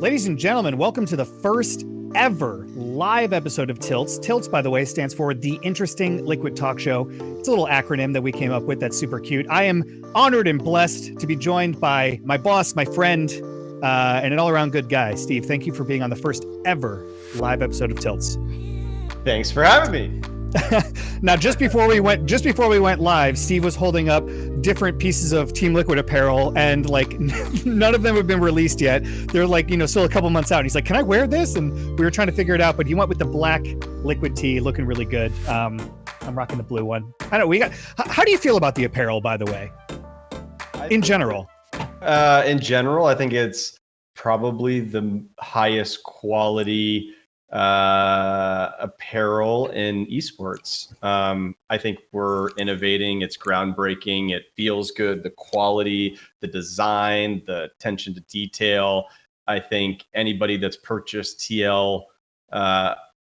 Ladies and gentlemen, welcome to the first ever live episode of TILTS. TILTS, by the way, stands for The Interesting Liquid Talk Show. It's a little acronym that we came up with that's super cute. I am honored and blessed to be joined by my boss, my friend, and an all-around good guy. Steve, thank you for being on the first ever live episode of TILTS. Thanks for having me. Now, just before we went live, Steve was holding up different pieces of Team Liquid apparel, and like none of them have been released yet. They're like, still a couple months out. And he's like, "Can I wear this?" And we were trying to figure it out, but he went with the black Liquid tee, looking really good. I'm rocking the blue one. I know we got. How do you feel about the apparel, by the way? In general, I think it's probably the highest quality apparel in esports. I think we're innovating. It's groundbreaking. It feels good. The quality, the design, the attention to detail. I think anybody that's purchased TL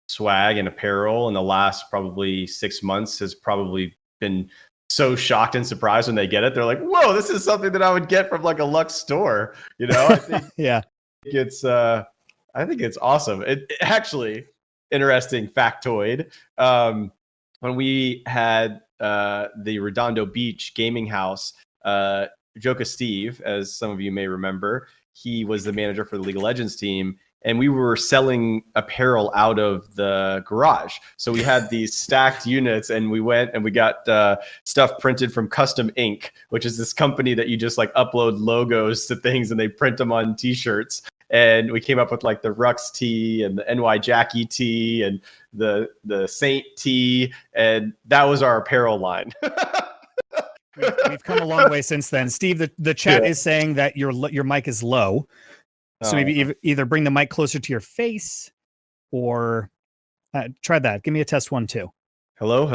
swag and apparel in the last probably 6 months has probably been so shocked and surprised when they get it. They're like, "Whoa, this is something that I would get from like a Lux store." I think yeah, I think it's awesome. It actually, interesting factoid. When we had the Redondo Beach gaming house, Joka Steve, as some of you may remember, he was the manager for the League of Legends team, and we were selling apparel out of the garage. So we had these stacked units, and we went and we got stuff printed from Custom Ink, which is this company that you just like upload logos to things and they print them on t-shirts. And we came up with like the Rux tee and the NY Jackie tee and the Saint tee, and that was our apparel line. we've come a long way since then. Steve, the chat is saying that your mic is low, so maybe either bring the mic closer to your face or try that. Give me a test 1, 2. Hello.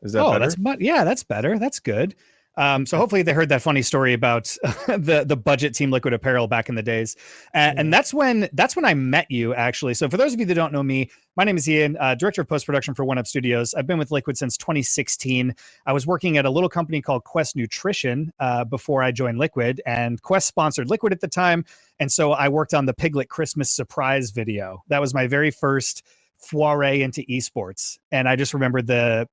Is that better? That's better. That's good. So hopefully they heard that funny story about the budget Team Liquid apparel back in the days. And that's when I met you, actually. So for those of you that don't know me, my name is Ian, director of post-production for 1UP Studios. I've been with Liquid since 2016. I was working at a little company called Quest Nutrition before I joined Liquid, and Quest sponsored Liquid at the time. And so I worked on the Piglet Christmas surprise video. That was my very first foray into esports. And I just remember the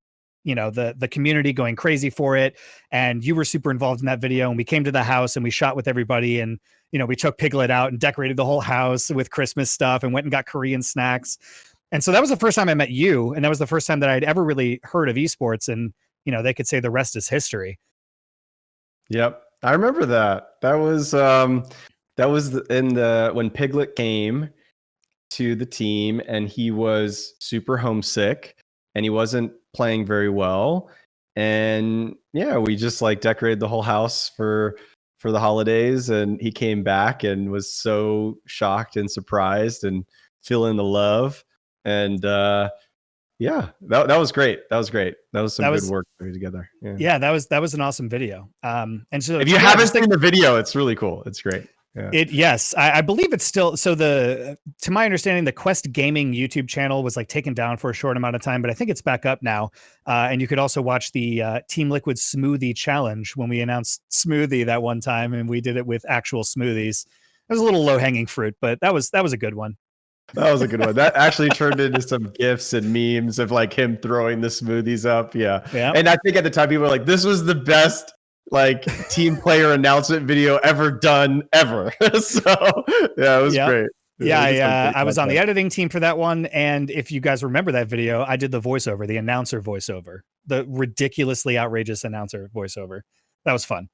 community going crazy for it. And you were super involved in that video. And we came to the house and we shot with everybody. And, we took Piglet out and decorated the whole house with Christmas stuff and went and got Korean snacks. And so that was the first time I met you. And that was the first time that I'd ever really heard of esports. And, they could say the rest is history. Yep. I remember that. That was when Piglet came to the team and he was super homesick and he wasn't playing very well, and we just like decorated the whole house for the holidays, and he came back and was so shocked and surprised and feeling the love, and that was great. That was great. That was some good work together. That was an awesome video. And so if you haven't seen the video, it's really cool. It's great. Yeah. Yes, I believe it's still, so to my understanding, the Quest Gaming YouTube channel was like taken down for a short amount of time, but I think it's back up now. And you could also watch the Team Liquid Smoothie Challenge when we announced Smoothie that one time, and we did it with actual smoothies. It was a little low hanging fruit, but that was a good one. That was a good one. That actually turned into some GIFs and memes of like him throwing the smoothies up. Yeah. And I think at the time people were like, this was the best like team player announcement video ever done ever. So it was great. I was on the editing team for that one, and if you guys remember that video, I did the voiceover, the announcer voiceover, the ridiculously outrageous announcer voiceover. That was fun.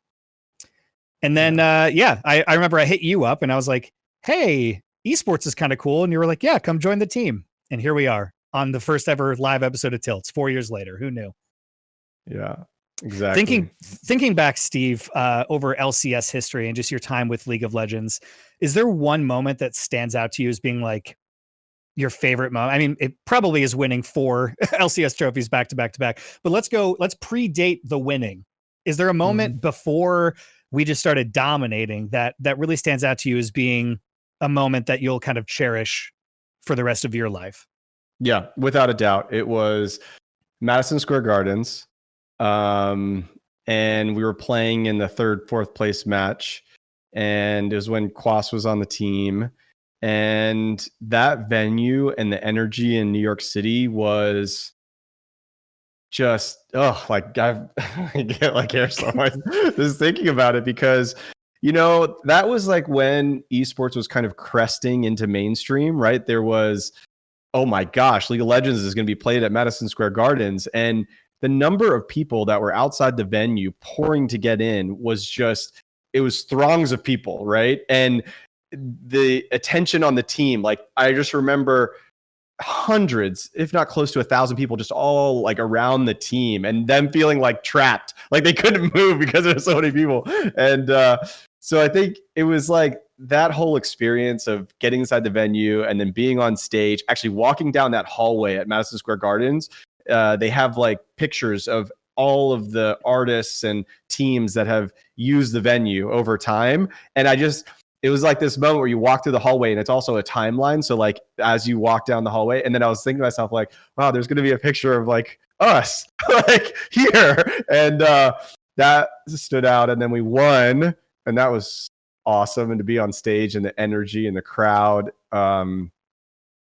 And then I remember I hit you up and I was like, "Hey, esports is kind of cool," and you were like, "Yeah, come join the team." And here we are on the first ever live episode of TILTS 4 years later. Who knew? Yeah. Exactly. Thinking back, Steve, over LCS history and just your time with League of Legends, is there one moment that stands out to you as being like your favorite moment? I mean, it probably is winning 4 LCS trophies back to back to back, but let's predate the winning. Is there a moment before we just started dominating that really stands out to you as being a moment that you'll kind of cherish for the rest of your life? Yeah, without a doubt. It was Madison Square Gardens. And we were playing in the 3rd, 4th place match, and it was when Quas was on the team, And that venue and the energy in New York City was just, like I get like hair so much just thinking about it, because that was like when esports was kind of cresting into mainstream, right? There was, oh my gosh, League of Legends is going to be played at Madison Square Gardens, and the number of people that were outside the venue pouring to get in was just, it was throngs of people, right? And the attention on the team, like I just remember hundreds, if not close to 1,000 people just all like around the team, and them feeling like trapped, like they couldn't move because there were so many people. And so I think it was like that whole experience of getting inside the venue and then being on stage, actually walking down that hallway at Madison Square Gardens. They have like pictures of all of the artists and teams that have used the venue over time. And it was like this moment where you walk through the hallway, and it's also a timeline. So like as you walk down the hallway, and then I was thinking to myself like, wow, there's going to be a picture of like us like here. And that stood out. And then we won, and that was awesome. And to be on stage and the energy and the crowd,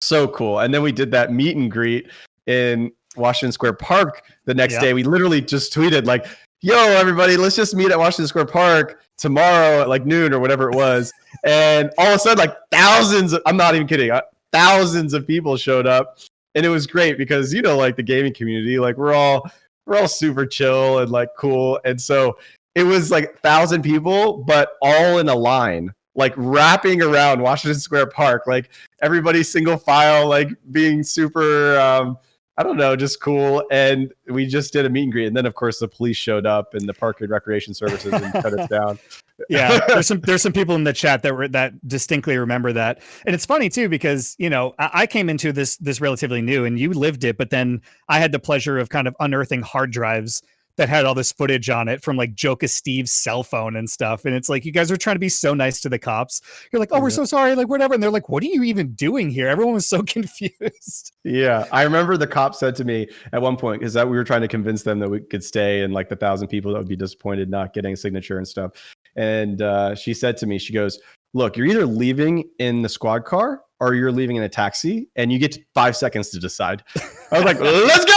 so cool. And then we did that meet and greet in Washington Square Park the next day. We literally just tweeted like, yo, everybody, let's just meet at Washington Square Park tomorrow at like noon or whatever it was. And all of a sudden, like I'm not even kidding, thousands of people showed up. And it was great because, like the gaming community, like we're all super chill and like cool. And so it was like 1,000 people, but all in a line, like wrapping around Washington Square Park, like everybody single file, like being super, I don't know, just cool. And we just did a meet and greet. And then, of course, the police showed up and the Park and Recreation Services and cut us down. Yeah, there's some people in the chat that distinctly remember that. And it's funny, too, because, I came into this relatively new, and you lived it. But then I had the pleasure of kind of unearthing hard drives that had all this footage on it from like Joka Steve's cell phone and stuff. And it's like, you guys are trying to be so nice to the cops. You're like, oh, we're so sorry, like whatever. And they're like, what are you even doing here? Everyone was so confused. Yeah. I remember the cop said to me at one point, because that we were trying to convince them that we could stay, and like the 1,000 people that would be disappointed not getting a signature and stuff. And she said to me, she goes, look, you're either leaving in the squad car or you're leaving in a taxi, and you get 5 seconds to decide. I was like, let's go!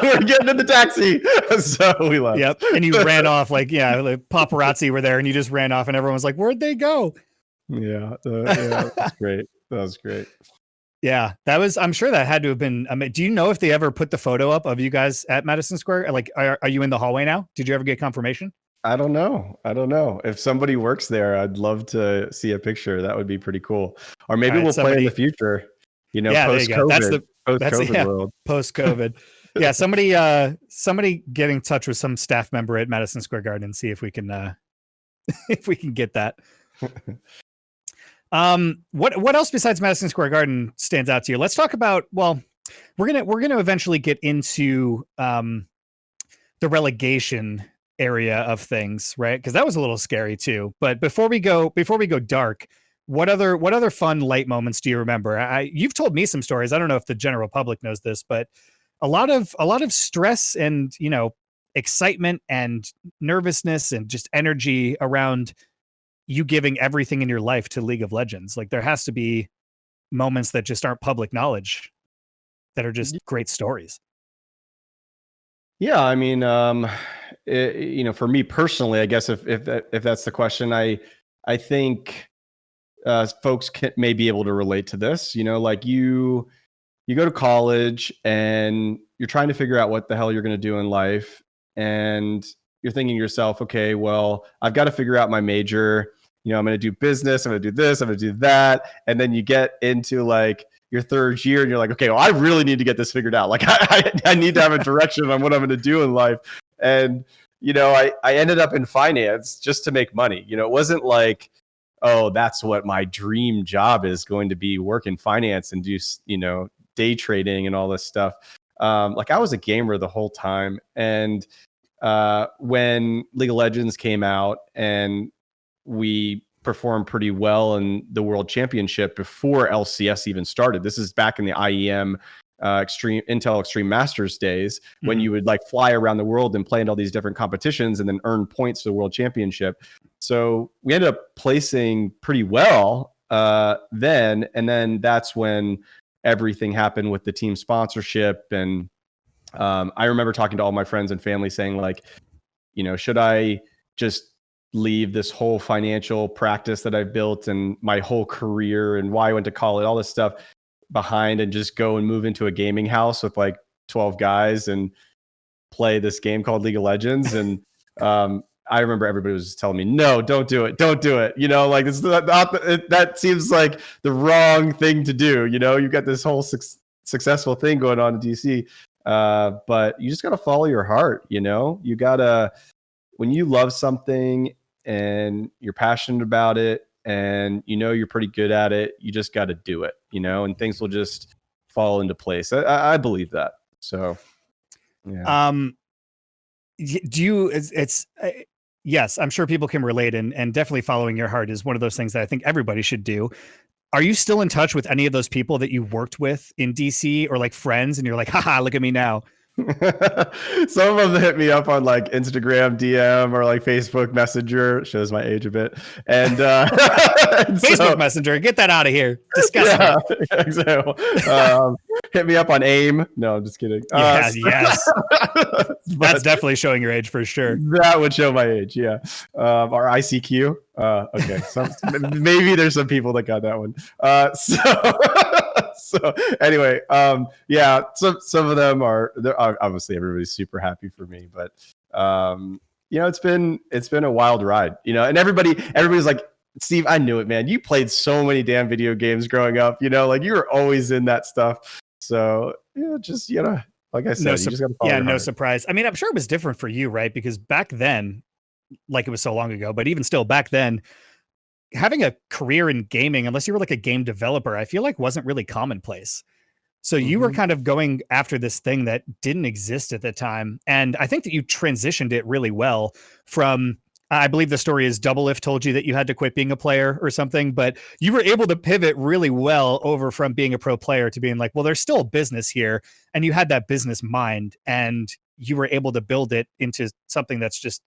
We're getting in the taxi. So we left. Yep. And you ran off like paparazzi were there, and you just ran off, and everyone was like, where'd they go? Yeah. That's great. That was great. Yeah, I'm sure that had to have been. Do you know if they ever put the photo up of you guys at Madison Square? Like, are you in the hallway now? Did you ever get confirmation? I don't know. If somebody works there, I'd love to see a picture. That would be pretty cool. Or maybe we'll play in the future. Post-COVID. That's the post-COVID world. Post-COVID. Yeah, somebody get in touch with some staff member at Madison Square Garden and see if we can get that. What else besides Madison Square Garden stands out to you? Let's talk about, well, we're gonna eventually get into the relegation area of things, right? Because that was a little scary too. But before we go dark, what other fun light moments do you remember? You've told me some stories. I don't know if the general public knows this, but a lot of stress and excitement and nervousness and just energy around you giving everything in your life to League of Legends. Like, there has to be moments that just aren't public knowledge that are just great stories. Yeah, I mean, for me personally, I guess if that's the question, I think folks may be able to relate to this. Like you go to college and you're trying to figure out what the hell you're going to do in life, and you're thinking to yourself, okay, well, I've got to figure out my major. I'm going to do business. I'm going to do this. I'm going to do that. And then you get into like your third year and you're like, okay, well, I really need to get this figured out. Like I need to have a direction on what I'm going to do in life. And, I ended up in finance just to make money. It wasn't like, oh, that's what my dream job is going to be, work in finance and do, day trading and all this stuff. Like I was a gamer the whole time. And when League of Legends came out and we performed pretty well in the World Championship before LCS even started. This is back in the IEM Intel Extreme Masters days, when you would like fly around the world and play in all these different competitions and then earn points for the World Championship. So we ended up placing pretty well then, and then that's when everything happened with the team sponsorship. And I remember talking to all my friends and family saying, like, you know, should I just leave this whole financial practice that I've built and my whole career and why I went to college, all this stuff behind, and just go and move into a gaming house with like 12 guys and play this game called League of Legends? And I remember everybody was just telling me, no, don't do it. Don't do it. You know, like it's that seems like the wrong thing to do. You know, you've got this whole successful thing going on in DC. But you just got to follow your heart. You know, you got to, when you love something and you're passionate about it and you know you're pretty good at it, you just got to do it, you know, and things will just fall into place. I believe that. So, yeah. Do you, yes, I'm sure people can relate, and definitely following your heart is one of those things that I think everybody should do. Are you still in touch with any of those people that you worked with in DC, or like friends, and you're like, haha, look at me now? Some of them hit me up on like Instagram DM or like Facebook Messenger. Shows my age a bit. And, and Facebook Messenger, get that out of here. Disgusting. Yeah, exactly. Hit me up on AIM. No, I'm just kidding. Yes. That's definitely showing your age for sure. That would show my age. Yeah. Or ICQ. Okay. So maybe there's some people that got that one. So anyway, yeah, some of them are obviously, everybody's super happy for me, but you know, it's been a wild ride, you know, and everybody's like, Steve, I knew it, man. You played so many damn video games growing up, you know, like you were always in that stuff. So yeah, just, you know, like I said, you just gotta follow your heart. Surprise. I mean, I'm sure it was different for you, right? Because back then, like it was so long ago, but even still back then, having a career in gaming, unless you were like a game developer, I feel like wasn't really commonplace. So you were kind of going after this thing that didn't exist at the time. And I think that you transitioned it really well from, I believe the story is Doublelift told you that you had to quit being a player or something, but you were able to pivot really well over from being a pro player to being like, well, there's still a business here. And you had that business mind and you were able to build it into something that's just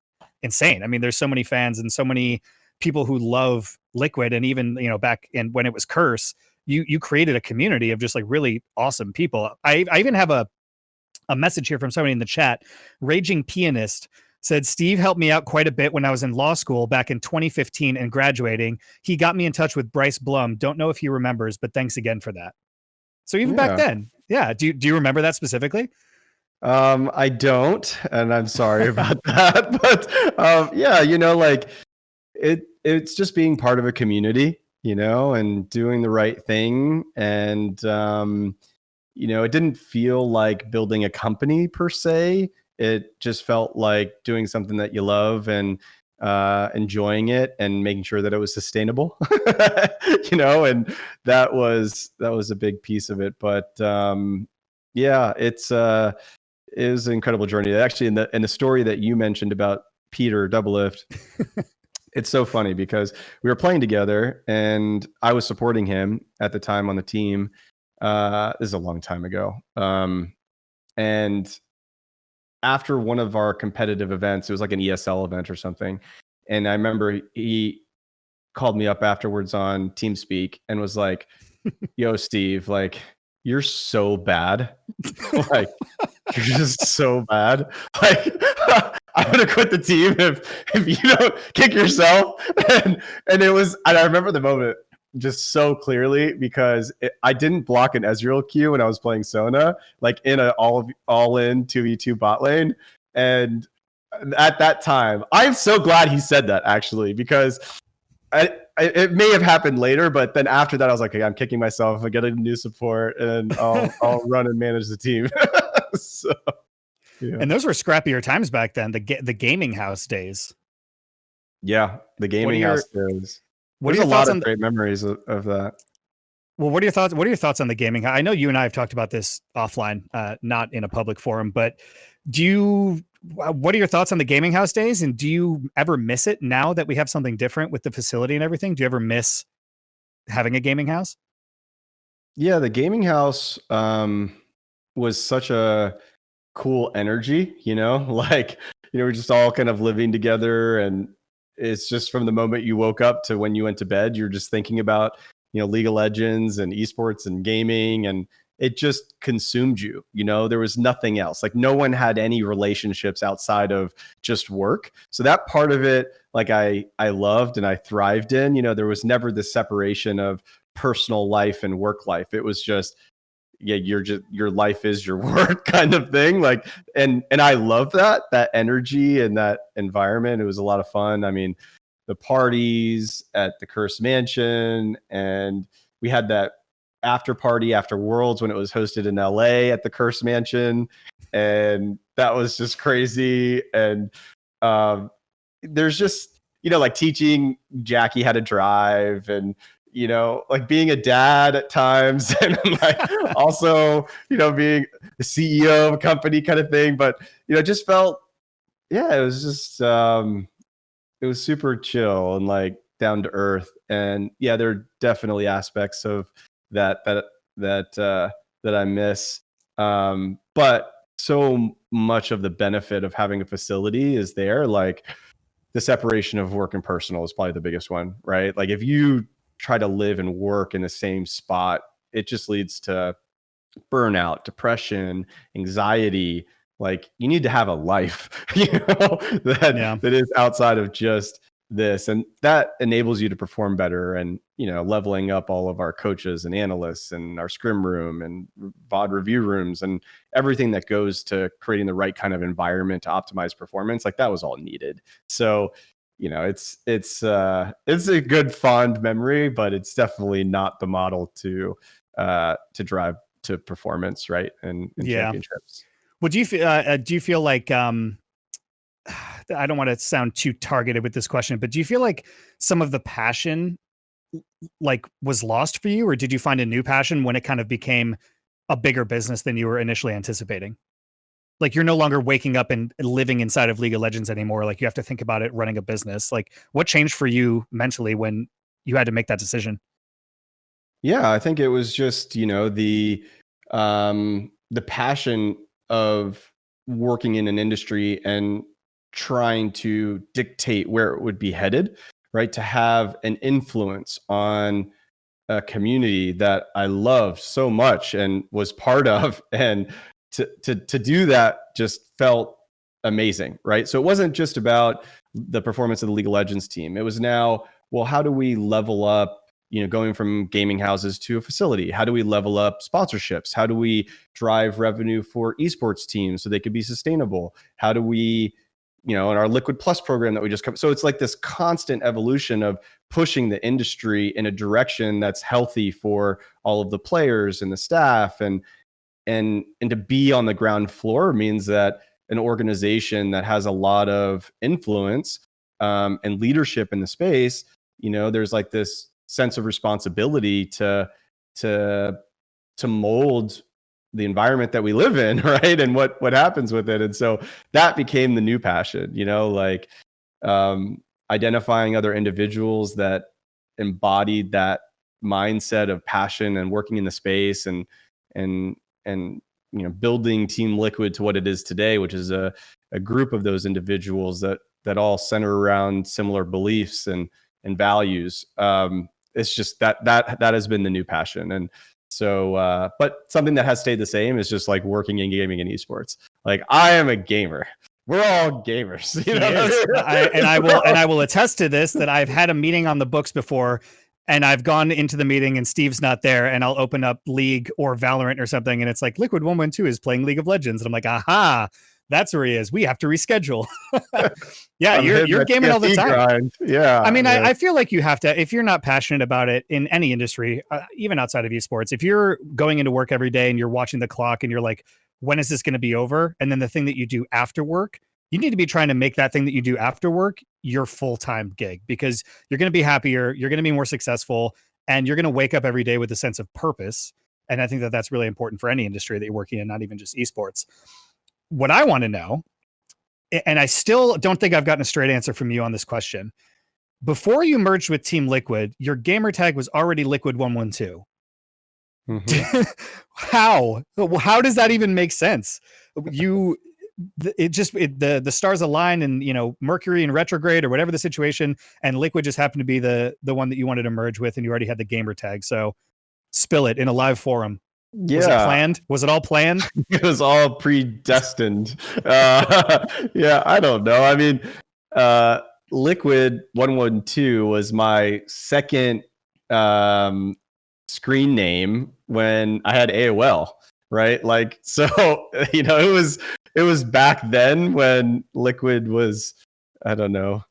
insane. I mean, there's so many fans and so many people who love Liquid, and even, you know, back in when it was Curse, you created a community of just like really awesome people. I even have a message here from somebody in the chat. Raging Pianist said, Steve helped me out quite a bit when I was in law school back in 2015 and graduating. He got me in touch with Bryce Blum. Don't know if he remembers, but thanks again for that. So even back then, yeah. Do you remember that specifically? I don't, and I'm sorry about that, but yeah, you know, like it's just being part of a community, you know, and doing the right thing. And, you know, it didn't feel like building a company per se. It just felt like doing something that you love and enjoying it and making sure that it was sustainable, you know, and that was a big piece of it. But yeah, it was an incredible journey. Actually, in the story that you mentioned about Peter Doublelift, it's so funny because we were playing together and I was supporting him at the time on the team. This is a long time ago. And after one of our competitive events, it was like an ESL event or something. And I remember he called me up afterwards on TeamSpeak and was like, yo, Steve, like, you're so bad. Like, you're just so bad. Like, I'm gonna quit the team if you don't kick yourself. And it was, and I remember the moment just so clearly because I didn't block an Ezreal Q when I was playing Sona, like in an all-in 2v2 bot lane. And at that time, I'm so glad he said that, actually, because it may have happened later, but then after that, I was like, okay, I'm kicking myself. I get a new support, and I'll run and manage the team. So, yeah. And those were scrappier times back then. The gaming house days. Yeah, the gaming house days. What There's are your thoughts on great memories of that? Well, what are your thoughts? What are your thoughts on the gaming? I know you and I have talked about this offline, not in a public forum, but what are your thoughts on the gaming house days? And do you ever miss it now that we have something different with the facility and everything? Do you ever miss having a gaming house? Yeah, the gaming house was such a cool energy, you know, like, you know, we're just all kind of living together, and it's just from the moment you woke up to when you went to bed, you're just thinking about League of Legends and esports and gaming, and it just consumed you. There was nothing else. Like no one had any relationships outside of just work. So that part of it, like I loved and I thrived in. There was never this separation of personal life and work life. It was just, yeah, your life is your work kind of thing. Like, and I love that energy and that environment. It was a lot of fun. I mean, the parties at the Cursed Mansion, and we had that after party after Worlds when it was hosted in LA at the Cursed Mansion, and that was just crazy. And there's just like teaching Jackie how to drive, and like being a dad at times, and like also being the CEO of a company kind of thing. But it just felt, yeah, it was just it was super chill and like down to earth. And yeah, there are definitely aspects of that I miss. But so much of the benefit of having a facility is there. Like the separation of work and personal is probably the biggest one, right? Like if you try to live and work in the same spot, it just leads to burnout, depression, anxiety. Like you need to have a life, that is outside of just this, and that enables you to perform better. And leveling up all of our coaches and analysts and our scrim room and VOD review rooms and everything that goes to creating the right kind of environment to optimize performance, like that was all needed. So it's a good fond memory, but it's definitely not the model to drive to performance, right? And championships. Well, do you feel like I don't want to sound too targeted with this question, but do you feel like some of the passion like was lost for you, or did you find a new passion when it kind of became a bigger business than you were initially anticipating? Like you're no longer waking up and living inside of League of Legends anymore. Like you have to think about it running a business. Like what changed for you mentally when you had to make that decision? Yeah, I think it was just, the passion of working in an industry and trying to dictate where it would be headed, right? To have an influence on a community that I loved so much and was part of, and to do that just felt amazing, right? So it wasn't just about the performance of the League of Legends team. It was now, well, how do we level up, going from gaming houses to a facility? How do we level up sponsorships? How do we drive revenue for esports teams so they could be sustainable? How do we, in our Liquid Plus program that we just come. So it's like this constant evolution of pushing the industry in a direction that's healthy for all of the players and the staff. And to be on the ground floor means that an organization that has a lot of influence and leadership in the space, there's like this sense of responsibility to mold the environment that we live in, right? And what happens with it. And so that became the new passion, like identifying other individuals that embodied that mindset of passion and working in the space, and building Team Liquid to what it is today, which is a group of those individuals that all center around similar beliefs and values. It's just that has been the new passion. And so, but something that has stayed the same is just like working in gaming and esports. Like I am a gamer. We're all gamers. I will attest to this, that I've had a meeting on the books before, and I've gone into the meeting and Steve's not there, and I'll open up League or Valorant or something, and it's like LIQUID112 is playing League of Legends, and I'm like, aha, that's where he is. We have to reschedule. Yeah, you're gaming all the time. Grind. Yeah. I mean, I feel like you have to, if you're not passionate about it in any industry, even outside of esports, if you're going into work every day and you're watching the clock and you're like, when is this going to be over? And then the thing that you do after work, you need to be trying to make that thing that you do after work your full-time gig, because you're going to be happier, you're going to be more successful, and you're going to wake up every day with a sense of purpose. And I think that that's really important for any industry that you're working in, not even just esports. What I want to know, and I still don't think I've gotten a straight answer from you on this question. Before you merged with Team Liquid, your gamer tag was already LIQUID112. Mm-hmm. How does that even make sense? the stars align, and Mercury in retrograde or whatever the situation, and Liquid just happened to be the one that you wanted to merge with, and you already had the gamer tag. So spill it in a live forum. Was it planned? Was it all planned? It was all predestined. Yeah, I don't know. I mean, LIQUID112 was my second screen name when I had AOL, right? Like, so, it was back then when Liquid was, I don't know,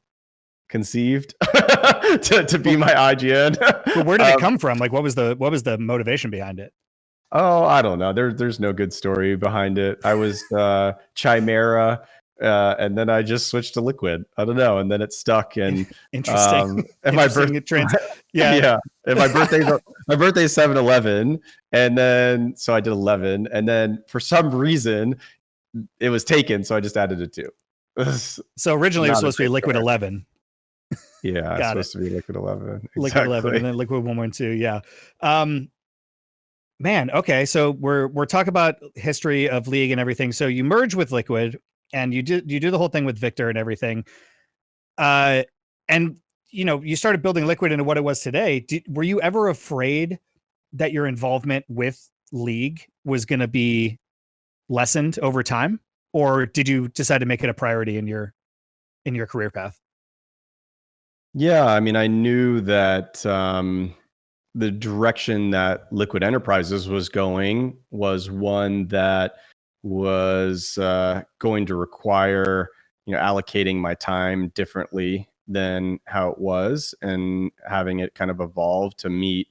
conceived to be my IGN. But where did it come from? Like, what was the motivation behind it? Oh, I don't know. There's no good story behind it. I was Chimera, and then I just switched to Liquid. I don't know, and then it stuck. And interesting. And my birthday, yeah. And my birthday's 7/11, and then so I did 11, and then for some reason it was taken, so I just added a 2. So originally it was supposed to be Liquid 11. Yeah, it's supposed to be Liquid 11. Exactly. Liquid 11, and then Liquid 112. Yeah. Man, okay. So we're talking about history of League and everything. So you merge with Liquid, and you do the whole thing with Victor and everything. And you started building Liquid into what it was today. Were you ever afraid that your involvement with League was going to be lessened over time, or did you decide to make it a priority in your career path? Yeah, I mean, I knew that the direction that Liquid Enterprises was going was one that was going to require, allocating my time differently than how it was, and having it kind of evolve to meet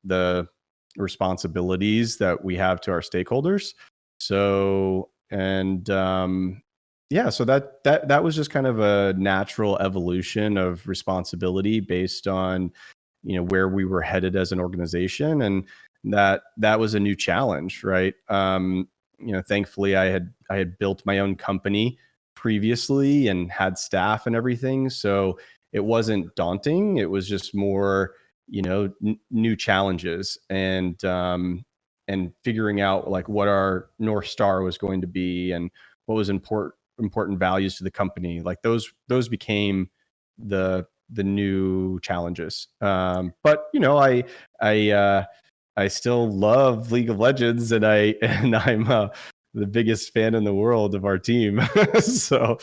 the responsibilities that we have to our stakeholders. So, and so that was just kind of a natural evolution of responsibility based on where we were headed as an organization, and that was a new challenge, right? Thankfully I had built my own company previously and had staff and everything, so it wasn't daunting. It was just more new challenges, and figuring out like what our North Star was going to be and what was important values to the company. Like those became the new challenges. But I still love League of Legends, and I'm the biggest fan in the world of our team. So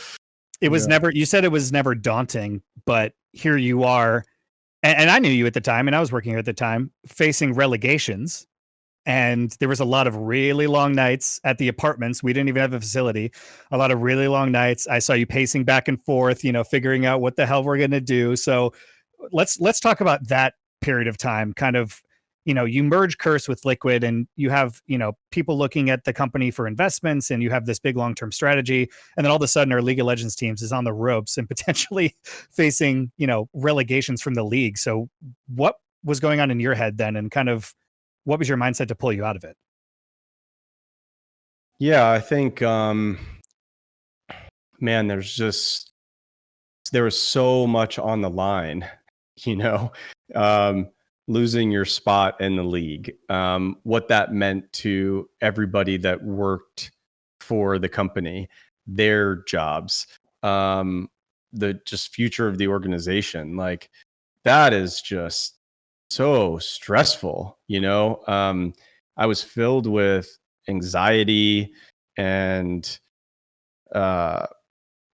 it was never, you said it was never daunting, but here you are. And I knew you at the time, and I was working here at the time, facing relegations. And there was a lot of really long nights at the apartments. We didn't even have a facility. A lot of really long nights. I saw you pacing back and forth, figuring out what the hell we're going to do. So let's talk about that period of time. Kind of, you merge Curse with Liquid, and you have, people looking at the company for investments, and you have this big long-term strategy. And then all of a sudden our League of Legends teams is on the ropes and potentially facing, relegations from the league. So what was going on in your head then, and kind of what was your mindset to pull you out of it? Yeah, I think, man, there was so much on the line, losing your spot in the league, what that meant to everybody that worked for the company, their jobs, the just future of the organization. Like, that is just so stressful. I was filled with anxiety and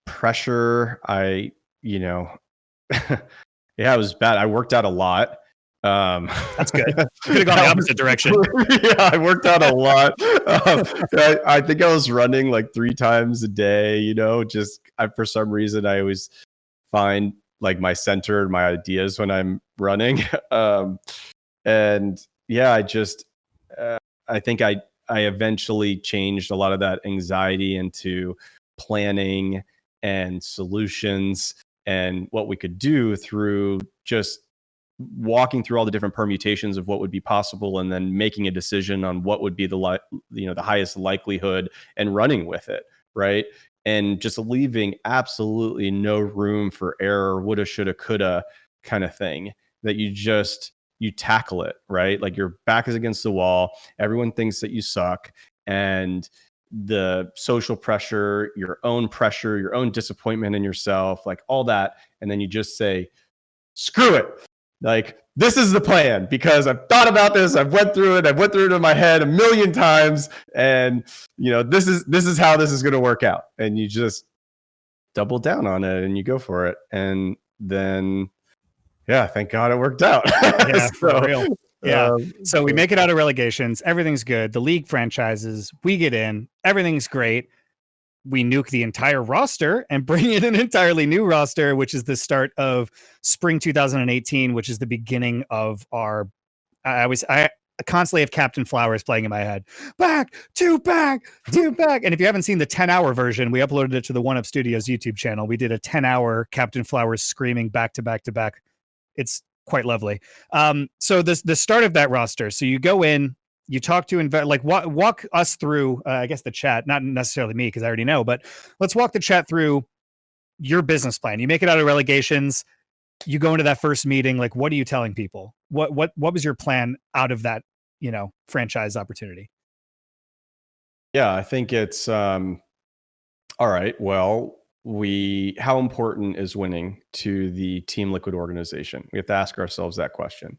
pressure. Yeah, it was bad. I worked out a lot. That's good. You could have gone the opposite direction. Yeah, I worked out a lot. I think I was running like 3 times a day. For some reason I always find like my center and my ideas when I'm running. And yeah, I think I eventually changed a lot of that anxiety into planning and solutions, and what we could do through just walking through all the different permutations of what would be possible, and then making a decision on what would be the highest likelihood, and running with it, right? And just leaving absolutely no room for error, woulda, shoulda, coulda kind of thing, that you tackle it, right? Like, your back is against the wall. Everyone thinks that you suck, and the social pressure, your own disappointment in yourself, like all that. And then you just say, screw it. Like, this is the plan, because I've thought about this. I've went through it in my head a million times. And, this is how this is going to work out. And you just double down on it and you go for it. And then, yeah, thank God it worked out. Yeah, for real. Yeah. So we make it out of relegations. Everything's good. The league franchises, we get in. Everything's great. We nuke the entire roster and bring in an entirely new roster, which is the start of spring 2018, which is the beginning of our. I constantly have Captain Flowers playing in my head. Back. And if you haven't seen the 10-hour version, we uploaded it to the One Up Studios YouTube channel. We did a 10-hour Captain Flowers screaming back to back to back. It's quite lovely. So the start of that roster. So you go in, you talk to walk us through, I guess the chat, not necessarily me, because I already know, but let's walk the chat through your business plan. You make it out of relegations. You go into that first meeting. Like, what are you telling people? What was your plan out of that, franchise opportunity? Yeah, I think it's, all right. Well, how important is winning to the Team Liquid organization? We have to ask ourselves that question.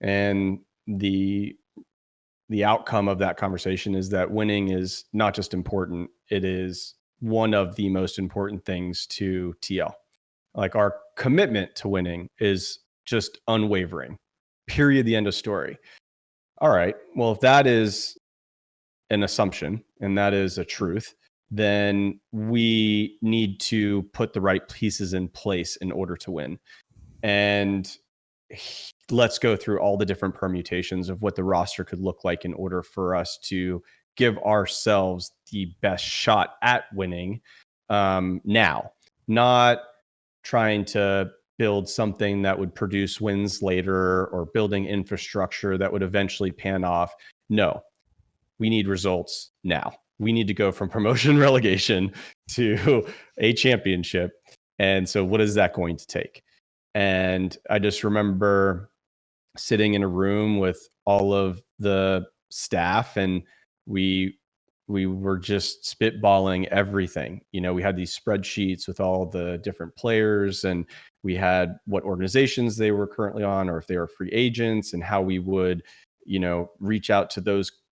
And the outcome of that conversation is that winning is not just important, it is one of the most important things to TL. Like, our commitment to winning is just unwavering. Period. The end of story. All right. Well, if that is an assumption and that is a truth, then we need to put the right pieces in place in order to win. And let's go through all the different permutations of what the roster could look like in order for us to give ourselves the best shot at winning now, not trying to build something that would produce wins later or building infrastructure that would eventually pan off. No, we need results now. We need to go from promotion relegation to a championship. And so what is that going to take? And I just remember sitting in a room with all of the staff, and we were just spitballing everything. We had these spreadsheets with all the different players, and we had what organizations they were currently on, or if they were free agents, and how we would, reach out to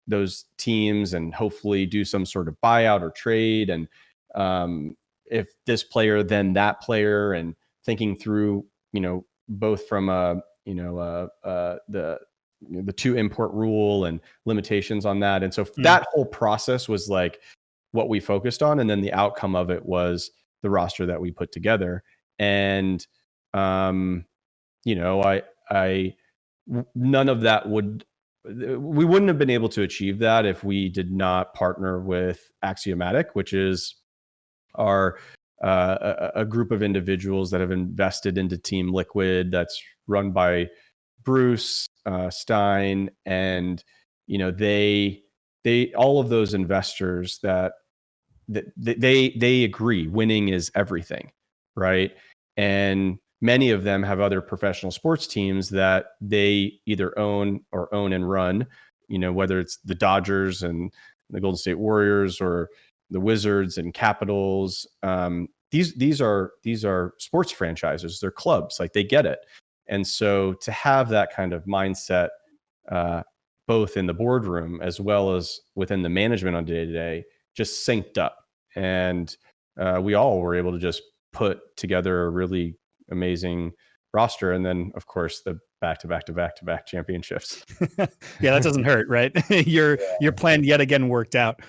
those teams and hopefully do some sort of buyout or trade. And if this player, then that player, and thinking through, both from the 2 import rule and limitations on that. And so that whole process was like what we focused on. And then the outcome of it was the roster that we put together. And, none of that we wouldn't have been able to achieve that if we did not partner with Axiomatic, which is our a group of individuals that have invested into Team Liquid, that's run by Bruce Stein, and they all of those investors that they agree winning is everything, right? And many of them have other professional sports teams that they either own and run, whether it's the Dodgers and the Golden State Warriors, or the Wizards and Capitals. These are sports franchises. They're clubs. Like, they get it. And so to have that kind of mindset, both in the boardroom as well as within the management on day-to-day, just synced up. And we all were able to just put together a really amazing roster. And then, of course, the back-to-back championships. Yeah, that doesn't hurt, right? Your plan yet again worked out.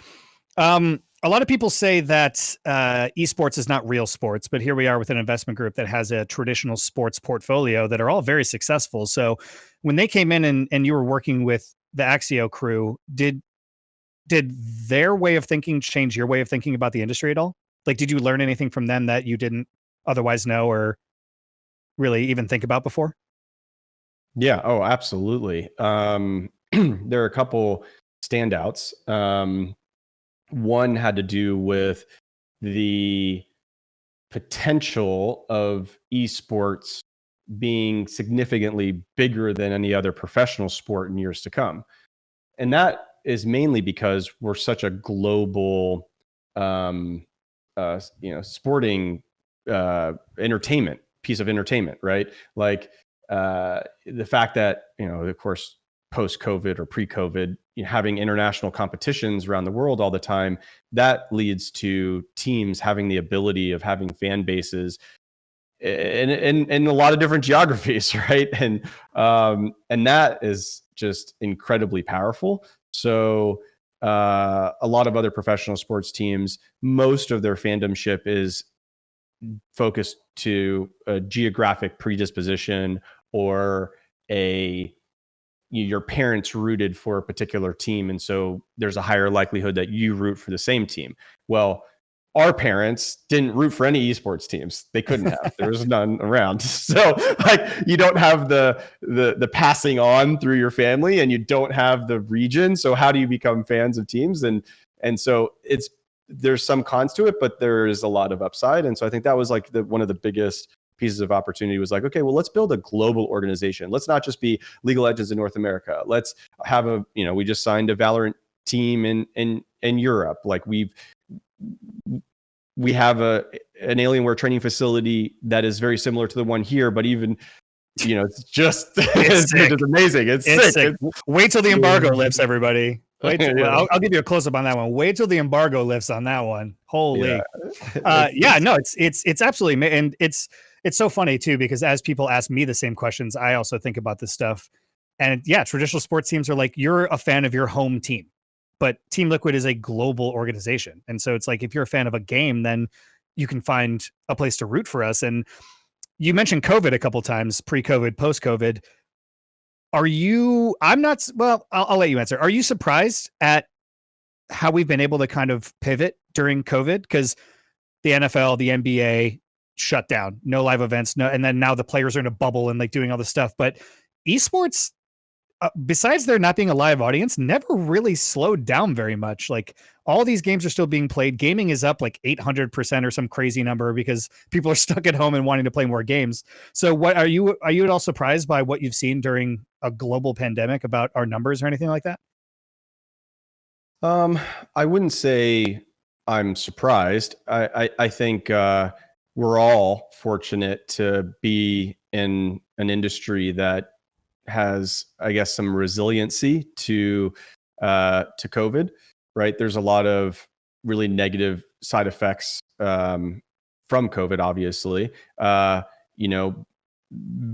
A lot of people say that esports is not real sports, but here we are with an investment group that has a traditional sports portfolio that are all very successful. So when they came in and you were working with the Axio crew, did their way of thinking change your way of thinking about the industry at all? Like, did you learn anything from them that you didn't otherwise know or really even think about before? Yeah. Oh, absolutely. There are a couple standouts. One had to do with the potential of esports being significantly bigger than any other professional sport in years to come. And that is mainly because we're such a global, sporting entertainment piece of entertainment, right? Like the fact that, of course, post-COVID or pre-COVID, having international competitions around the world all the time, that leads to teams having the ability of having fan bases in a lot of different geographies, right? And that is just incredibly powerful. So a lot of other professional sports teams, most of their fandomship is focused to a geographic predisposition or your parents rooted for a particular team, and so there's a higher likelihood that you root for the same team. Well, our parents didn't root for any esports teams. They couldn't have. There was none around. So like you don't have the passing on through your family, and you don't have the region. So how do you become fans of teams? And so there's some cons to it, but there is a lot of upside. And so I think that was like one of the biggest pieces of opportunity was like, okay, well, let's build a global organization. Let's not just be League of Legends in North America. Let's have we just signed a Valorant team in Europe. Like we have an Alienware training facility that is very similar to the one here, but even it's just it's amazing. It's sick. Wait till the embargo lifts, everybody. Wait till, I'll give you a close up on that one. Wait till the embargo lifts on that one. Holy, no, it's absolutely, and it's so funny too, because as people ask me the same questions, I also think about this stuff. And yeah, traditional sports teams are like, you're a fan of your home team, but Team Liquid is a global organization. And so it's like, if you're a fan of a game, then you can find a place to root for us. And you mentioned COVID a couple times, pre-COVID, post-COVID. I'll let you answer. Are you surprised at how we've been able to kind of pivot during COVID? Because the NFL, the NBA shut down, no live events, and then now the players are in a bubble and like doing all this stuff. But esports, besides there not being a live audience, never really slowed down very much. Like all these games are still being played. Gaming is up like 800% or some crazy number because people are stuck at home and wanting to play more games. So what are you at all surprised by what you've seen during a global pandemic about our numbers or anything like that? I wouldn't say I'm surprised. I think we're all fortunate to be in an industry that has, I guess, some resiliency to COVID, right? There's a lot of really negative side effects from COVID, obviously.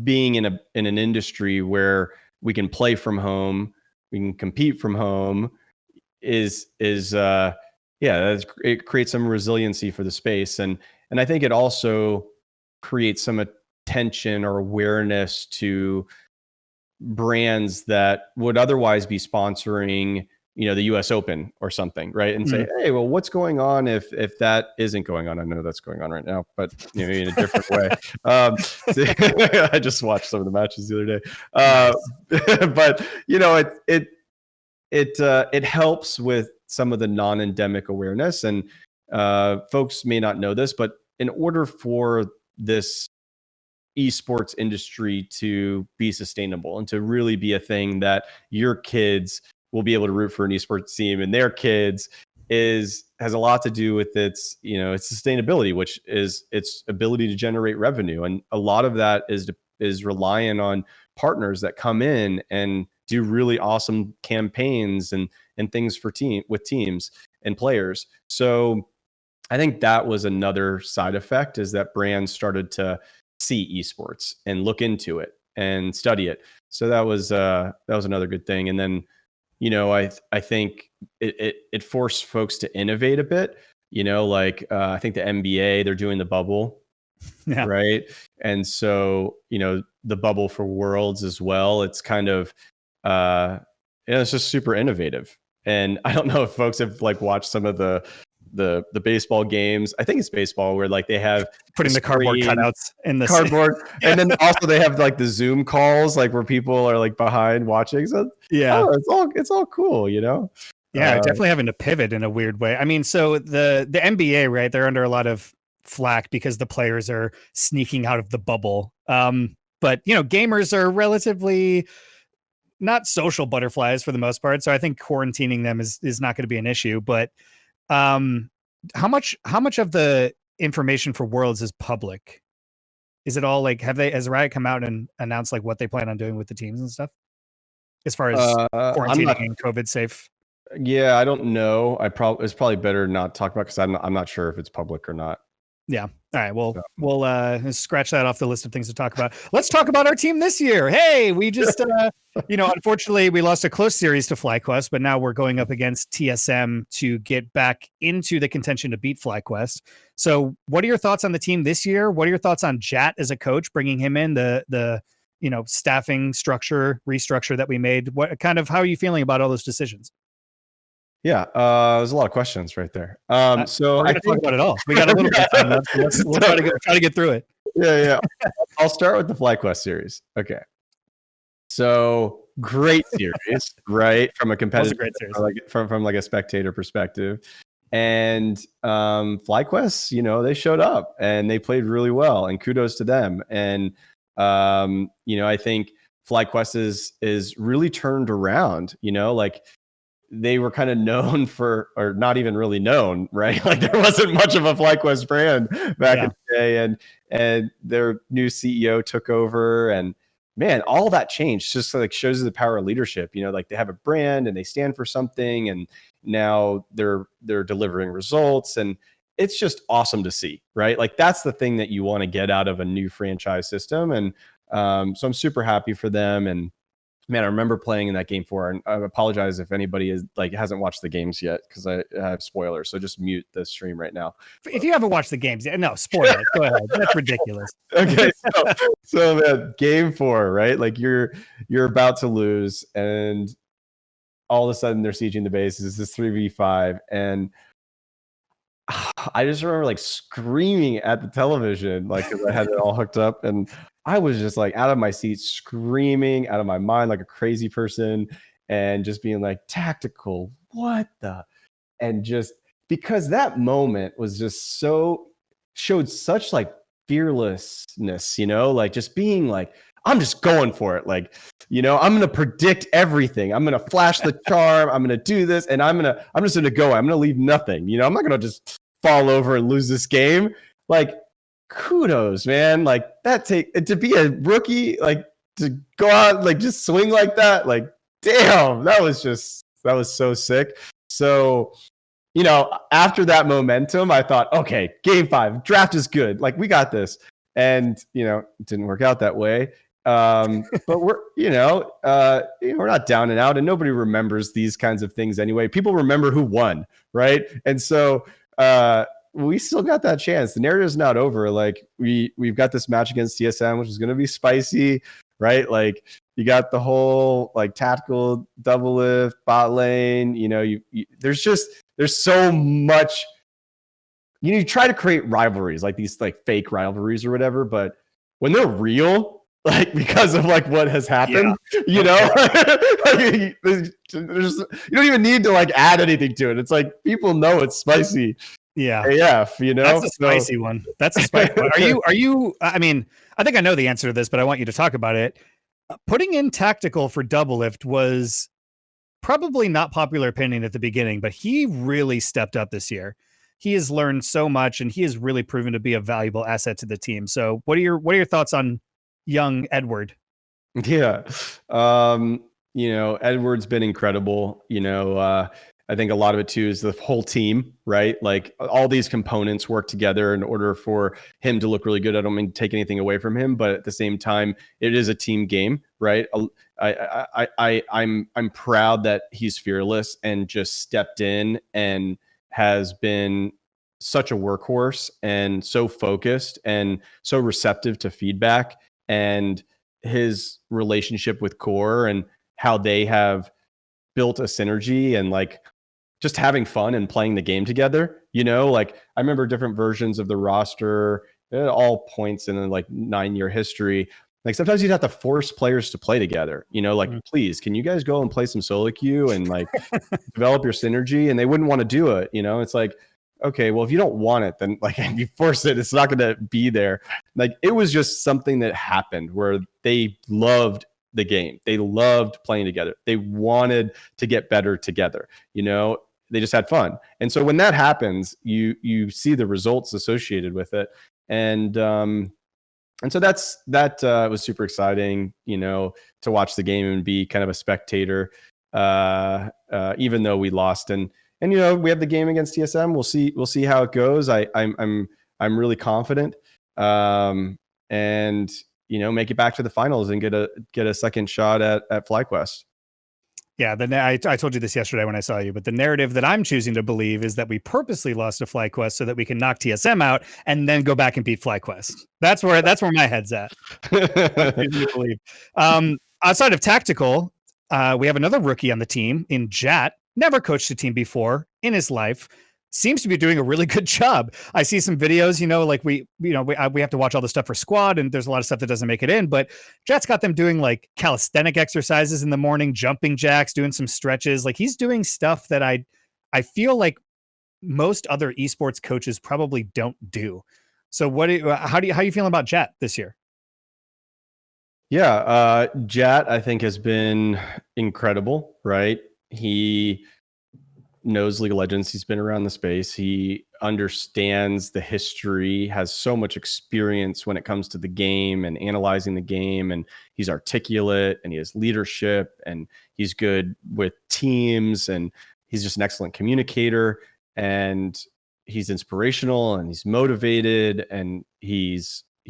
Being in an industry where we can play from home, we can compete from home, it creates some resiliency for the space, and I think it also creates some attention or awareness to brands that would otherwise be sponsoring, the US Open or something, right? And say, hey, well, what's going on if that isn't going on? I know that's going on right now, but in a different way. I just watched some of the matches the other day, but it helps with some of the non-endemic awareness, and folks may not know this, but in order for this esports industry to be sustainable and to really be a thing that your kids will be able to root for an esports team and their kids has a lot to do with its sustainability, which is its ability to generate revenue. And a lot of that is reliant on partners that come in and do really awesome campaigns and things for teams and players. So I think that was another side effect, is that brands started to see esports and look into it and study it. So that was another good thing. And then, I think it forced folks to innovate a bit. I think the NBA, they're doing the bubble, right? And so, the bubble for Worlds as well. It's kind of, it's just super innovative. And I don't know if folks have like watched some of the baseball games. I think it's baseball where like they have putting the cardboard cutouts in the cardboard, and then also they have like the Zoom calls, like where people are like behind watching. So it's all cool, Yeah, definitely having to pivot in a weird way. I mean, so the NBA, right? They're under a lot of flack because the players are sneaking out of the bubble. But gamers are relatively not social butterflies for the most part. So I think quarantining them is not going to be an issue. But how much of the information for Worlds is public? Is it all like, has Riot come out and announced like what they plan on doing with the teams and stuff? As far as quarantining and COVID safe? Yeah, I don't know. It's probably better not to talk about because I'm not sure if it's public or not. Yeah. All right. Well, we'll scratch that off the list of things to talk about. Let's talk about our team this year. Hey, we just, unfortunately, we lost a close series to FlyQuest, but now we're going up against TSM to get back into the contention to beat FlyQuest. So, what are your thoughts on the team this year? What are your thoughts on Jat as a coach, bringing him in, the staffing restructure that we made? How are you feeling about all those decisions? Yeah, there's a lot of questions right there. So we're going to talk about it all. We got a little bit of time left. We'll try to get through it. Yeah. I'll start with the FlyQuest series. Okay. So great series, right? From a competitive, great series. From like a spectator perspective. And FlyQuest, they showed up and they played really well, and kudos to them. And I think FlyQuest is really turned around. They were kind of known for, or not even really known, right? Like there wasn't much of a FlyQuest brand back in the day, and their new CEO took over, and man, all that changed. Just like shows you the power of leadership. Like they have a brand and they stand for something, and now they're delivering results, and it's just awesome to see, right? Like that's the thing that you want to get out of a new franchise system, and so I'm super happy for them. And man, I remember playing in that game 4, and I apologize if anybody hasn't watched the games yet because I have spoilers. So just mute the stream right now. If you haven't watched the games, no, spoil it. Go ahead. That's ridiculous. Okay, so man, game 4, right? Like you're about to lose, and all of a sudden they're sieging the base. This is 3v5, and I just remember like screaming at the television, like because I had it all hooked up, and I was just like out of my seat, screaming out of my mind like a crazy person, and just being like, tactical, what the? And just because that moment was just showed such like fearlessness, like just being like, I'm just going for it. Like, I'm going to predict everything. I'm going to flash the charm. I'm going to do this, and I'm just going to go. I'm going to leave nothing. I'm not going to just fall over and lose this game. Like, kudos, man. Like to be a rookie, like to go out, like just swing like that. Like, damn, that was so sick. So, after that momentum, I thought, okay, game 5, draft is good. Like we got this. And, it didn't work out that way. But we're not down and out, and nobody remembers these kinds of things anyway. People remember who won, right? And so we still got that chance. The narrative's not over. Like we've got this match against TSM, which is going to be spicy, right? Like you got the whole like tactical double lift bot lane. There's so much. You try to create rivalries, like these like fake rivalries or whatever, but when they're real, like because of like what has happened, you don't even need to like add anything to it. It's like people know it's spicy. Yeah. AF, That's a spicy one. That's a spicy one. Are you, I mean, I think I know the answer to this, but I want you to talk about it. Putting in tactical for double lift was probably not popular opinion at the beginning, but he really stepped up this year. He has learned so much, and he has really proven to be a valuable asset to the team. So what are your thoughts on young Edward? Yeah. Edward's been incredible. I think a lot of it too is the whole team, right? Like all these components work together in order for him to look really good. I don't mean to take anything away from him, but at the same time, it is a team game, right? I'm proud that he's fearless and just stepped in and has been such a workhorse and so focused and so receptive to feedback, and his relationship with Core and how they have built a synergy and like just having fun and playing the game together. Like I remember different versions of the roster at all points in like 9-year history. Like sometimes you'd have to force players to play together, please, can you guys go and play some solo queue and like develop your synergy? And they wouldn't want to do it. It's like, okay, well, if you don't want it, then like if you force it, it's not going to be there. Like it was just something that happened where they loved the game. They loved playing together. They wanted to get better together. They just had fun. And so when that happens, you see the results associated with it. And so that was super exciting, to watch the game and be kind of a spectator, even though we lost. And we have the game against TSM. We'll see how it goes. I'm really confident, and make it back to the finals and get a second shot at FlyQuest. Yeah, I told you this yesterday when I saw you, but the narrative that I'm choosing to believe is that we purposely lost to FlyQuest so that we can knock TSM out and then go back and beat FlyQuest. That's where my head's at. Believe. Outside of tactical, we have another rookie on the team in Jat. Never coached a team before in his life. Seems to be doing a really good job. I see some videos, like we have to watch all the stuff for squad, and there's a lot of stuff that doesn't make it in, but Jet's got them doing like calisthenic exercises in the morning, jumping jacks, doing some stretches. Like he's doing stuff that I feel like most other esports coaches probably don't do. So how you feeling about Jet this year? Yeah, Jet I think has been incredible, right? He knows League of Legends. He's been around the space. He understands the history, has so much experience when it comes to the game and analyzing the game. And he's articulate and he has leadership and he's good with teams and he's just an excellent communicator and he's inspirational and he's motivated and he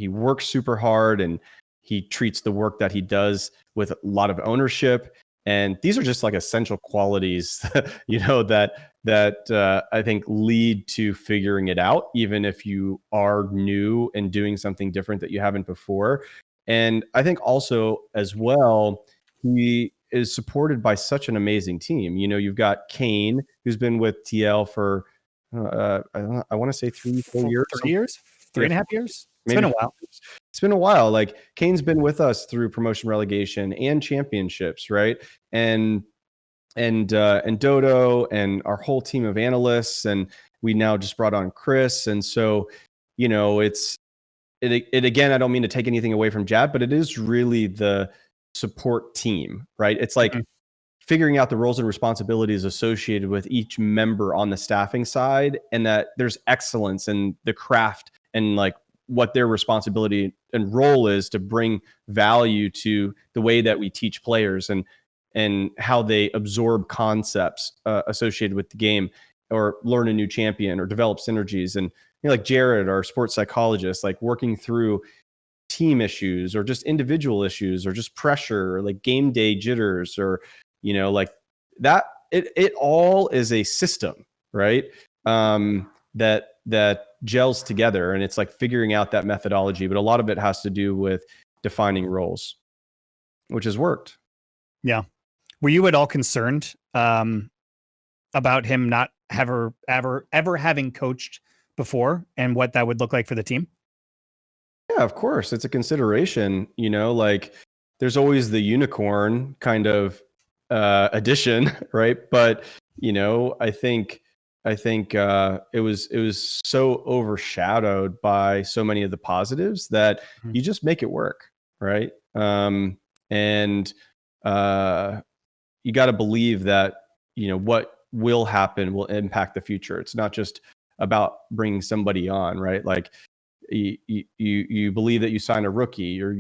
works super hard and he treats the work that he does with a lot of ownership. And these are just like essential qualities, that I think lead to figuring it out, even if you are new and doing something different that you haven't before. And I think also as well, he is supported by such an amazing team. You've got Kane, who's been with TL for, I want to say 3-4 years. 3 years? 3.5 years? It's Maybe been a while. It's been a while. Like Kane's been with us through promotion, relegation, and championships, right? And Dodo and our whole team of analysts, and we now just brought on Chris. And so, it again, I don't mean to take anything away from Jad, but it is really the support team, right? It's like figuring out the roles and responsibilities associated with each member on the staffing side, and that there's excellence in the craft and like what their responsibility and role is to bring value to the way that we teach players and how they absorb concepts associated with the game or learn a new champion or develop synergies. And like Jared, our sports psychologist, like working through team issues or just individual issues or just pressure or like game day jitters or, like that, it all is a system, right? That gels together, and it's like figuring out that methodology, but a lot of it has to do with defining roles, which has worked. Yeah. Were you at all concerned about him not ever having coached before and what that would look like for the team? Yeah, of course. It's a consideration, like there's always the unicorn kind of addition, right? But, I think it was so overshadowed by so many of the positives that you just make it work, right? And you got to believe that what will happen will impact the future. It's not just about bringing somebody on, right? Like you believe that you sign a rookie or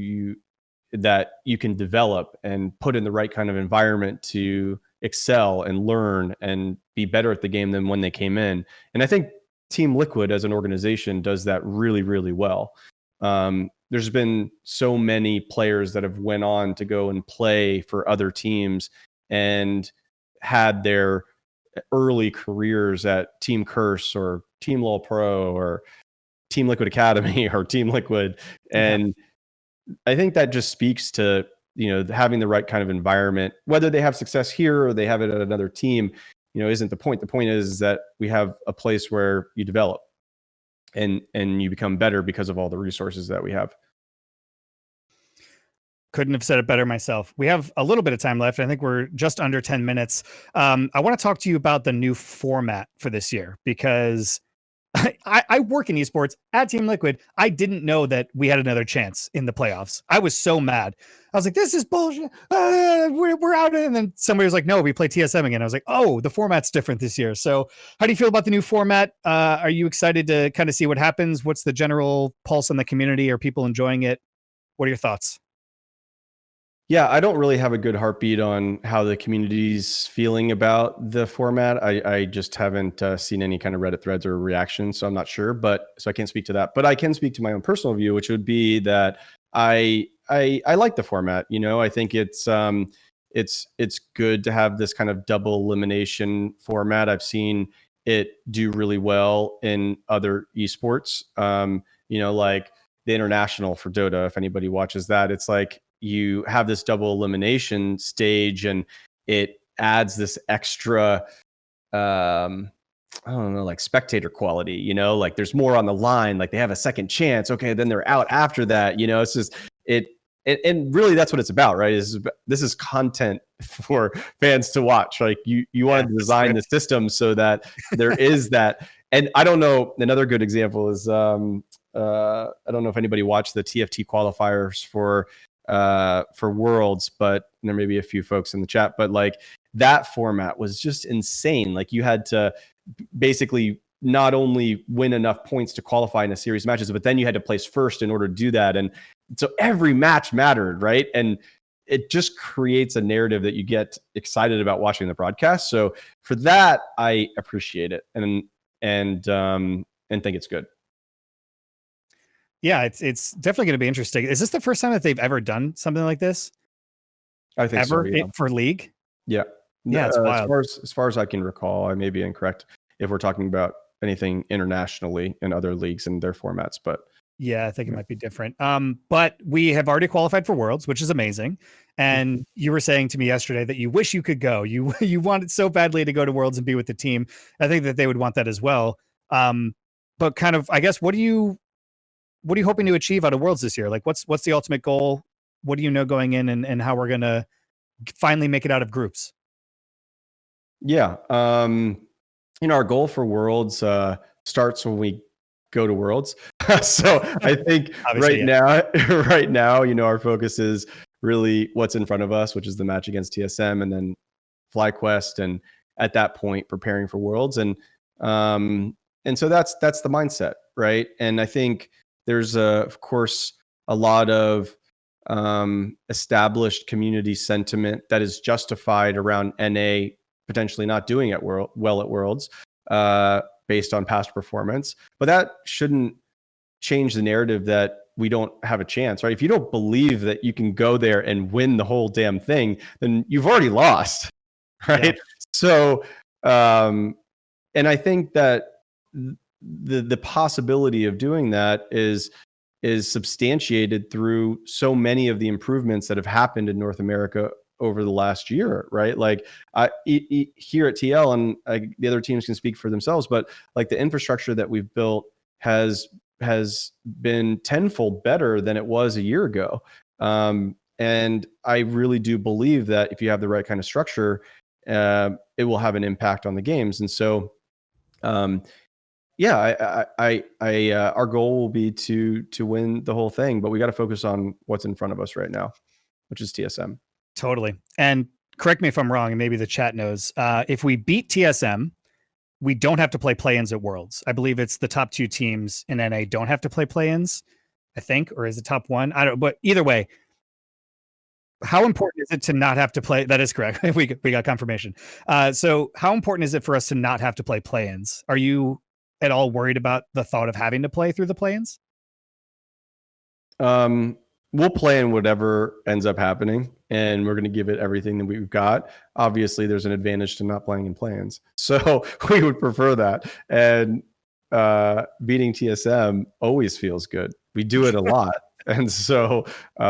that you can develop and put in the right kind of environment to excel and learn and be better at the game than when they came in. And I think Team Liquid as an organization does that really, really well. There's been so many players that have went on to go and play for other teams and had their early careers at Team Curse or Team LOL Pro or Team Liquid Academy or Team Liquid. And I think that just speaks to having the right kind of environment. Whether they have success here or they have it at another team, isn't the point. The point is that we have a place where you develop and you become better because of all the resources that we have. Couldn't have said it better myself. We have a little bit of time left. I think we're just under 10 minutes. I want to talk to you about the new format for this year, because I work in esports at Team Liquid. I didn't know that we had another chance in the playoffs. I was so mad. I was like, this is bullshit. We're out. And then somebody was like, no, we play TSM again. I was like, oh, the format's different this year. So how do you feel about the new format? Are you excited to kind of see what happens? What's the general pulse on the community? Are people enjoying it? What are your thoughts? Yeah, I don't really have a good heartbeat on how the community's feeling about the format. I just haven't seen any kind of Reddit threads or reactions, so I'm not sure. But so I can't speak to that. But I can speak to my own personal view, which would be that I like the format. You know, I think it's good to have this kind of double elimination format. I've seen it do really well in other esports. You know, like the international for Dota. If anybody watches that, it's like you have this double elimination stage and it adds this extra I don't know, like spectator quality, you know, like there's more on the line, like they have a second chance. Okay, then they're out after that, you know. It's just and really that's what it's about, right? This is content for fans to watch. Like you want to design the system so that there is that. And I don't know, another good example is I don't know if anybody watched the TFT qualifiers for Worlds, but there may be a few folks in the chat, but like that format was just insane. Like you had to basically not only win enough points to qualify in a series of matches, but then you had to place first in order to do that. And so every match mattered, right? And it just creates a narrative that you get excited about watching the broadcast. So for that, I appreciate it and think it's good. Yeah, it's definitely going to be interesting. Is this the first time that they've ever done something like this? I think ever so, yeah. For League? Yeah. Yeah, it's wild. As far as I can recall, I may be incorrect if we're talking about anything internationally in other leagues and their formats, but yeah, I think it might be different. But we have already qualified for Worlds, which is amazing. And you were saying to me yesterday that you wish you could go. You wanted so badly to go to Worlds and be with the team. I think that they would want that as well. But kind of, I guess, what are you hoping to achieve out of Worlds this year? Like, what's the ultimate goal? What do you know going in, and how we're gonna finally make it out of groups? Yeah, you know, our goal for Worlds starts when we go to Worlds. So I think right now, you know, our focus is really what's in front of us, which is the match against TSM, and then FlyQuest, and at that point, preparing for Worlds, and so that's the mindset, right? And I think there's of course a lot of established community sentiment that is justified around NA potentially not doing it well at Worlds based on past performance, but that shouldn't change the narrative that we don't have a chance, right? If you don't believe that you can go there and win the whole damn thing, then you've already lost, right? Yeah. So and I think that the possibility of doing that is substantiated through so many of the improvements that have happened in North America over the last year, right? Like here at TL, and the other teams can speak for themselves, but like the infrastructure that we've built has been tenfold better than it was a year ago. And I really do believe that if you have the right kind of structure, it will have an impact on the games. And so, yeah, our goal will be to win the whole thing, but we got to focus on what's in front of us right now, which is TSM. Totally. And correct me if I'm wrong, and maybe the chat knows. If we beat TSM, we don't have to play play-ins at Worlds. I believe it's the top 2 teams in NA don't have to play play-ins, I think, or is it top 1? I don't. But either way, how important is it to not have to play? That is correct. we got confirmation. So how important is it for us to not have to play play-ins? Are you at all worried about the thought of having to play through the play-ins? We'll play in whatever ends up happening, and we're going to give it everything that we've got. Obviously, there's an advantage to not playing in play-ins, so we would prefer that. And beating TSM always feels good. We do it a lot. And so,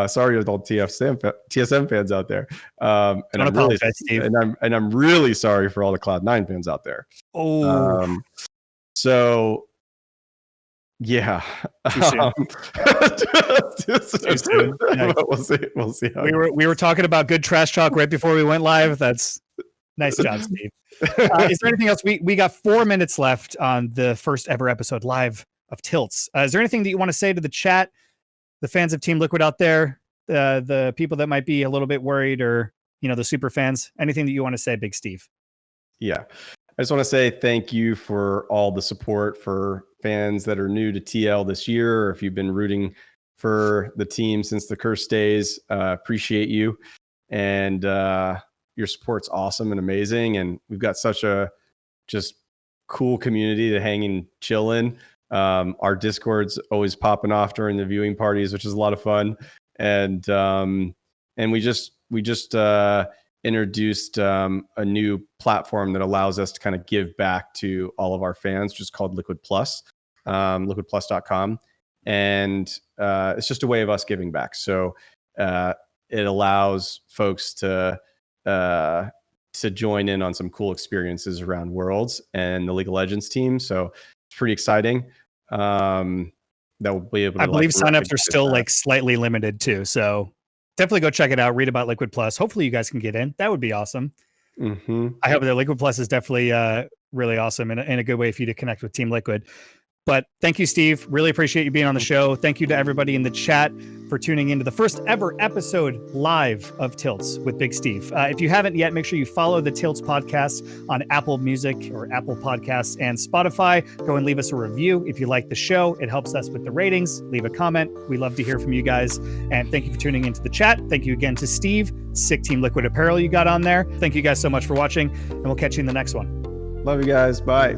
sorry to all TSM fans out there. And I'm really, Steve. And I'm really sorry for all the Cloud9 fans out there. Oh, so yeah. Too soon. Too soon. We'll see. We were talking about good trash talk right before we went live. That's nice job, Steve. Is there anything else? We got 4 minutes left on the first ever episode live of Tilts. Is there anything that you want to say to the chat, the fans of Team Liquid out there, the people that might be a little bit worried, or the super fans? Anything that you want to say, Big Steve? Yeah, I just want to say thank you for all the support for fans that are new to TL this year, or if you've been rooting for the team since the Curse days. Appreciate you, and your support's awesome and amazing, and we've got such a just cool community to hang and chill in. Our Discord's always popping off during the viewing parties, which is a lot of fun, and we just introduced a new platform that allows us to kind of give back to all of our fans, just called Liquid Plus, liquidplus.com. And it's just a way of us giving back. So it allows folks to join in on some cool experiences around Worlds and the League of Legends team. So it's pretty exciting. That will be able to, I believe signups are still slightly limited too. So definitely go check it out. Read about Liquid Plus. Hopefully you guys can get in. That would be awesome. Mm-hmm. I hope that Liquid Plus is definitely really awesome and a good way for you to connect with Team Liquid. But thank you, Steve. Really appreciate you being on the show. Thank you to everybody in the chat for tuning into the first ever episode live of Tilts with Big Steve. If you haven't yet, make sure you follow the Tilts podcast on Apple Music or Apple Podcasts and Spotify. Go and leave us a review if you like the show. It helps us with the ratings. Leave a comment. We love to hear from you guys. And thank you for tuning into the chat. Thank you again to Steve. Sick Team Liquid apparel you got on there. Thank you guys so much for watching, and we'll catch you in the next one. Love you guys. Bye.